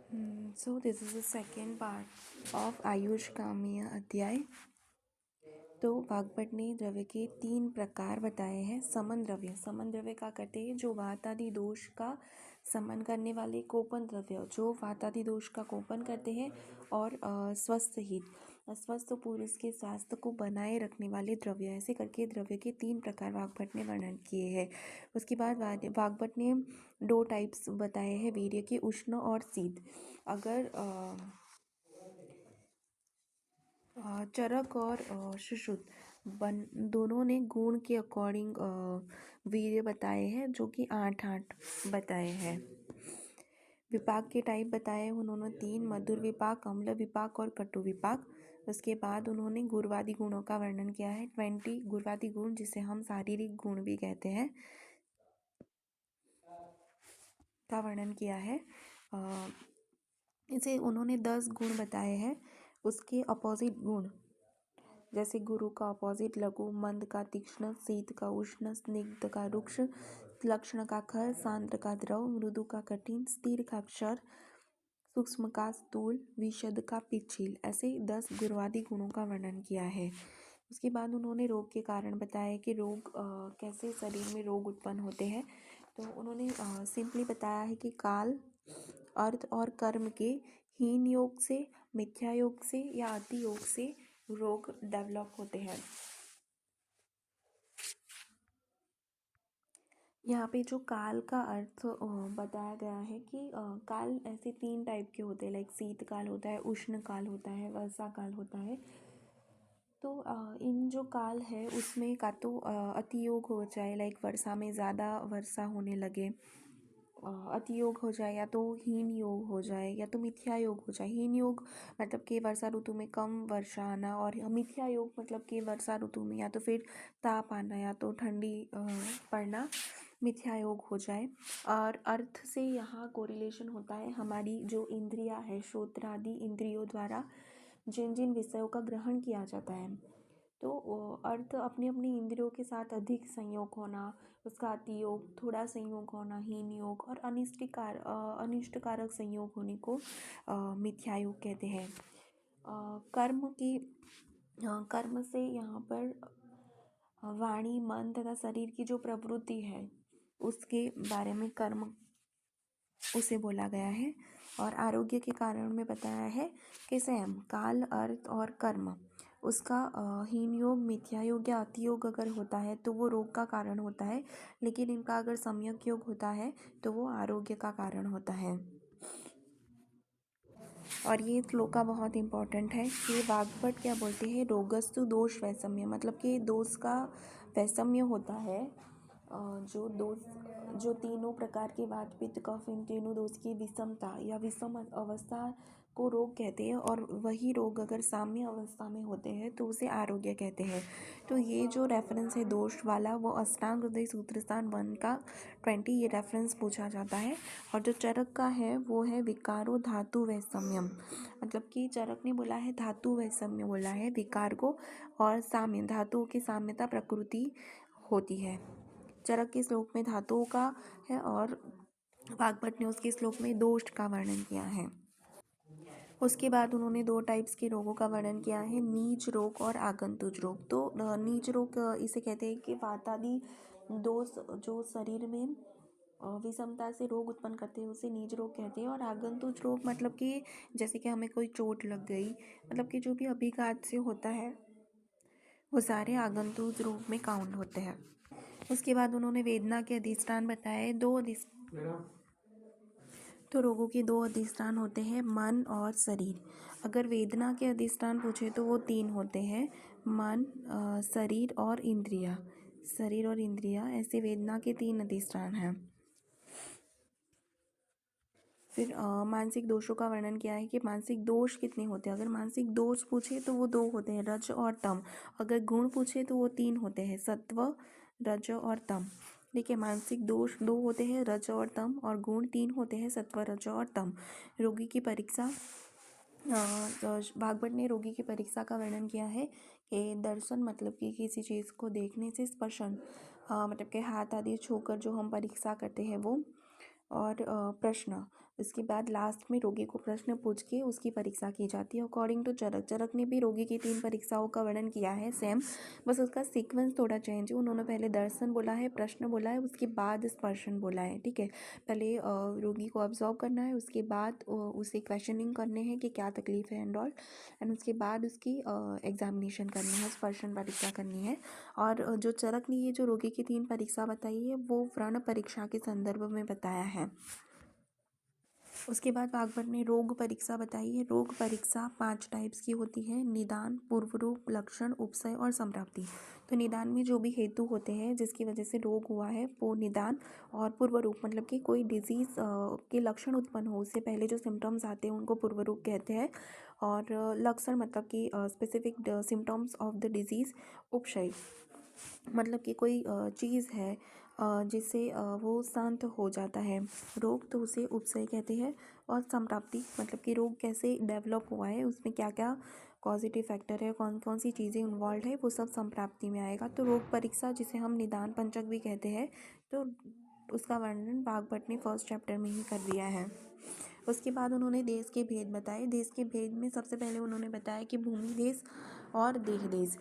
So this is the second part of Ayush कामीय अध्याय। तो वाग्भट ने द्रव्य के 3 प्रकार बताए हैं। समन द्रव्य का करते हैं जो वात आदि दोष का समन करने वाले, कोपन द्रव्य जो वात आदि दोष का कोपन करते हैं, और स्वस्थ हित अस्वस्थ पुरुष के स्वास्थ्य को बनाए रखने वाले द्रव्य। ऐसे करके द्रव्य के 3 प्रकार वाग्भट ने वर्णन किए हैं। उसके बाद वाग्भट ने 2 टाइप्स बताए हैं वीर्य के, उष्ण और शीत। अगर चरक और सुश्रुत दोनों ने गुण के अकॉर्डिंग वीर्य बताए हैं, जो कि 8 बताए हैं। विपाक के टाइप बताए उन्होंने 3, मधुर विपाक, अम्ल विपाक और कटु विपाक। उसके बाद उन्होंने गुणवादी गुणों का वर्णन किया है। 20 गुणवादी गुण, जिसे हम शारीरिक गुण भी कहते हैं, का वर्णन किया है। इसे उन्होंने 10 गुण बताए हैं। उसके अपोजिट गुण, जैसे गुरु का अपोजिट लघु, मंद का तीक्ष्ण, शीत का उष्ण, स्निग्ध का रुक्ष, लक्षण का खर, सांद्र का द्रव, मृदु का कठिन, स्थिर का क्षर, सूक्ष्म का स्थूल, विशद का पिछिल। ऐसे 10 गुणवादी गुणों का वर्णन किया है। उसके बाद उन्होंने रोग के कारण बताया कि रोग कैसे शरीर में रोग उत्पन्न होते हैं। तो उन्होंने सिंपली बताया है कि काल, अर्थ और कर्म के हीन योग से, मिथ्या योग से या अति योग से रोग डेवलप होते हैं। यहाँ पे जो काल का अर्थ बताया गया है कि काल ऐसे 3 टाइप के होते हैं, लाइक शीत काल होता है, उष्ण काल होता है, वर्षा काल होता है। तो इन जो काल है उसमें का तो अति योग हो जाए, लाइक वर्षा में ज़्यादा वर्षा होने लगे, अति योग हो जाए, या तो हीन योग हो जाए, या तो मिथ्या योग हो जाए। हीन योग मतलब कि वर्षा ऋतु में कम वर्षा आना, और मिथ्या योग मतलब कि वर्षा ऋतु में या तो फिर ताप आना या तो ठंडी पड़ना, मिथ्या योग हो जाए। और अर्थ से यहाँ कोरिलेशन होता है हमारी जो इंद्रियां है, श्रोत्र आदि इंद्रियों द्वारा जिन जिन विषयों का ग्रहण किया जाता है, तो अर्थ अपनी अपनी इंद्रियों के साथ अधिक संयोग होना, उसका अति योग, थोड़ा संयोग होना हीन योग, और अनिष्टकारक संयोग होने को मिथ्या योग कहते हैं। कर्म से यहाँ पर वाणी, मन तथा शरीर की जो प्रवृत्ति है उसके बारे में कर्म उसे बोला गया है। और आरोग्य के कारण में बताया है कि स्वयं काल, अर्थ और कर्म उसका हीन योग, मिथ्या योग या अति योग अगर होता है तो वो रोग का कारण होता है, लेकिन इनका अगर सम्यक योग होता है तो वो आरोग्य का कारण होता है। और ये श्लोका बहुत इंपॉर्टेंट है कि वाग्भट क्या बोलते हैं, रोगस्तु दोष वैषम्य, मतलब कि दोष का वैषम्य होता है। जो तीनों प्रकार के वात पित्त कफ, इन तीनों दोष की विषमता या विषम अवस्था को रोग कहते हैं, और वही रोग अगर साम्य अवस्था में होते हैं तो उसे आरोग्य कहते हैं। तो ये जो रेफरेंस है दोष वाला, वो अष्टांग हृदय सूत्र स्थान 1 का 20 ये रेफरेंस पूछा जाता है। और जो चरक का है वो है विकारो धातु वैषम्यम, मतलब कि चरक ने बोला है धातु वैषम्य बोला है विकार को, और साम्य धातुओं की साम्यता प्रकृति होती है। चरक के श्लोक में धातुओं का है और वाग्भट ने उसके श्लोक में दोष का वर्णन किया है। उसके बाद उन्होंने 2 टाइप्स के रोगों का वर्णन किया है, नीच रोग और आगंतुक रोग। तो नीच रोग इसे कहते हैं कि वात आदि दोष जो शरीर में विषमता से रोग उत्पन्न करते हैं उसे नीच रोग कहते हैं। और आगंतुक रोग मतलब कि जैसे कि हमें कोई चोट लग गई, मतलब कि जो भी अभिघात से होता है वो सारे आगंतुक रोग में काउंट होते हैं। उसके बाद उन्होंने वेदना के अधिष्ठान बताए। तो रोगों के 2 अधिष्ठान होते हैं, मन और शरीर। अगर वेदना के अधिष्ठान पूछे तो वो 3 होते हैं, मन, शरीर और इंद्रिया। शरीर और इंद्रिया, ऐसे वेदना के 3 अधिष्ठान हैं। फिर मानसिक दोषों का वर्णन किया है कि मानसिक दोष कितने होते हैं। अगर मानसिक दोष पूछे तो वो 2 होते हैं, रज और तम। अगर गुण पूछे तो वो 3 होते हैं, सत्व, रज और तम। देखिए, मानसिक दोष 2 होते हैं, रज और तम, और गुण 3 होते हैं, सत्व, रज और तम। रोगी की परीक्षा, भागवत ने रोगी की परीक्षा का वर्णन किया है कि दर्शन मतलब कि किसी चीज़ को देखने से, स्पर्शन मतलब कि हाथ आदि छूकर जो हम परीक्षा करते हैं वो, और प्रश्न उसके बाद लास्ट में रोगी को प्रश्न पूछ के उसकी परीक्षा की जाती है। अकॉर्डिंग टू चरक ने भी रोगी की 3 परीक्षाओं का वर्णन किया है सेम, बस उसका सीक्वेंस थोड़ा चेंज है। उन्होंने पहले दर्शन बोला है, प्रश्न बोला है, उसके बाद स्पर्शन बोला है। ठीक है, पहले रोगी को ऑब्जर्व करना है, उसके बाद उसे क्वेश्चनिंग करने हैं कि क्या तकलीफ है एंड ऑल, एंड उसके बाद उसकी एग्जामिनेशन करनी है, स्पर्शन परीक्षा करनी है। और जो चरक ने ये जो रोगी की 3 परीक्षा बताई है वो व्रण परीक्षा के संदर्भ में बताया है। उसके बाद वाग्भट ने रोग परीक्षा बताई है। रोग परीक्षा 5 टाइप्स की होती है: निदान, पूर्वरूप, लक्षण, उपसय और संप्राप्ति। तो निदान में जो भी हेतु होते हैं जिसकी वजह से रोग हुआ है वो निदान, और पूर्वरूप मतलब कि कोई डिजीज़ के लक्षण उत्पन्न हो उससे पहले जो सिम्टम्स आते हैं उनको पूर्वरूप कहते हैं। और लक्षण मतलब कि specific symptoms of the disease. उपशय मतलब कि कोई चीज़ है जिससे वो शांत हो जाता है रोग, तो उसे उपसय कहते हैं। और संप्राप्ति मतलब कि रोग कैसे डेवलप हुआ है, उसमें क्या क्या पॉजिटिव फैक्टर है, कौन कौन सी चीज़ें इन्वॉल्व है, वो सब संप्राप्ति में आएगा। तो रोग परीक्षा जिसे हम निदान पंचक भी कहते हैं, तो उसका वर्णन वाग्भट ने फर्स्ट चैप्टर में ही कर दिया है। उसके बाद उन्होंने देश के भेद बताए। देश के भेद में सबसे पहले उन्होंने बताया कि भूमि देश और देह देश।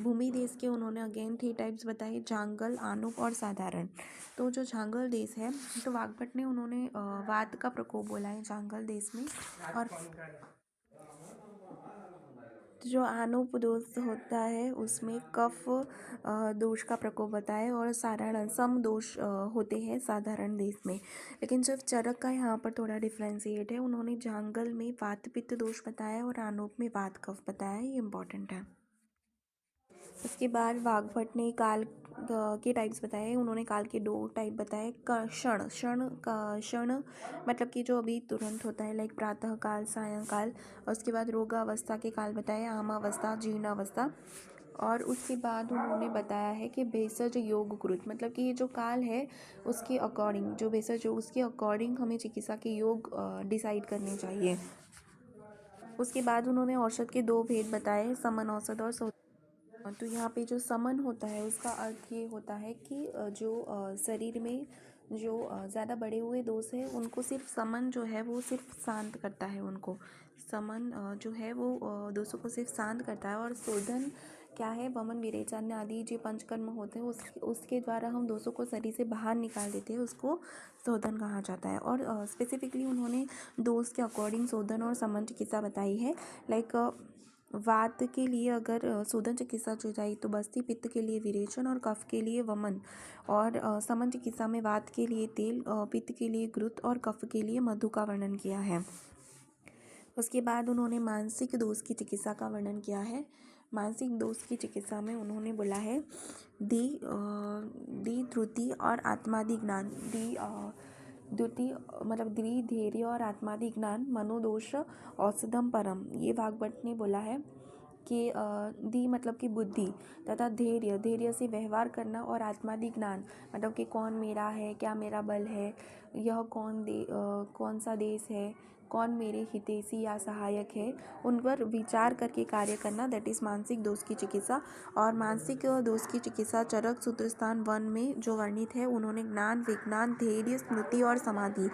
भूमि देश के उन्होंने अगेन 3 टाइप्स बताए: जांगल, आनुप और साधारण। तो जो जांगल देश है, तो वाग्भट ने उन्होंने वात का प्रकोप बोला है जांगल देश में। और जो आनुप दोष होता है उसमें कफ दोष का प्रकोप बताया, और साधारण सम दोष होते हैं साधारण देश में। लेकिन सिर्फ चरक का यहाँ पर थोड़ा डिफ्रेंशिएट है, उन्होंने जांगल में वात पित्त दोष बताया और आनुप में वात कफ बताया, ये इम्पॉर्टेंट है। उसके बाद वाग्भट ने काल के टाइप्स बताए। उन्होंने काल के 2 टाइप बताए: क्षण क्षण का क्षण मतलब कि जो अभी तुरंत होता है, लाइक प्रातः काल, सायंकाल। और उसके बाद रोगावस्था के काल बताए: आमावस्था, जीर्णावस्था। और उसके बाद उन्होंने बताया है कि भेषज योगकृत मतलब कि ये जो काल है उसके अकॉर्डिंग, जो भेषज उसके अकॉर्डिंग हमें चिकित्सा के योग डिसाइड करने चाहिए। उसके बाद उन्होंने औषध के 2 भेद बताए: समन औषध और तो यहाँ पे जो समन होता है उसका अर्थ ये होता है कि जो शरीर में जो ज़्यादा बढ़े हुए दोष हैं उनको सिर्फ समन जो है वो सिर्फ शांत करता है। उनको समन जो है वो दोषों को सिर्फ शांत करता है। और शोधन क्या है, वमन, विरेचन आदि जो पंचकर्म होते हैं उसके द्वारा हम दोषों को शरीर से बाहर निकाल देते हैं, उसको शोधन कहा जाता है। और स्पेसिफिकली उन्होंने दोष के अकॉर्डिंग शोधन और समन चिकित्सा बताई है। लाइक वात के लिए अगर शोधन चिकित्सा जो जाए तो बस्ती, पित्त के लिए विरेचन और कफ के लिए वमन। और समन चिकित्सा में वात के लिए तेल, पित्त के लिए घृत और कफ के लिए मधु का वर्णन किया है। उसके बाद उन्होंने मानसिक दोष की चिकित्सा का वर्णन किया है। मानसिक दोष की चिकित्सा में उन्होंने बोला है दी धृति और आत्मादि ज्ञान, द्युति मतलब द्वि धैर्य और आत्मादि ज्ञान, मनोदोष औषधम परम। ये वाग्भट ने बोला है कि दी मतलब कि बुद्धि, तथा धैर्य, धैर्य से व्यवहार करना, और आत्मादि ज्ञान मतलब कि कौन मेरा है, क्या मेरा बल है, यह कौन सा देश है, कौन मेरे हितैषी या सहायक है, उन पर विचार करके कार्य करना, दैट इज़ मानसिक दोष की चिकित्सा। और मानसिक दोष की चिकित्सा चरक सूत्रस्थान 1 में जो वर्णित है, उन्होंने ज्ञान, विज्ञान, धैर्य, स्मृति और समाधि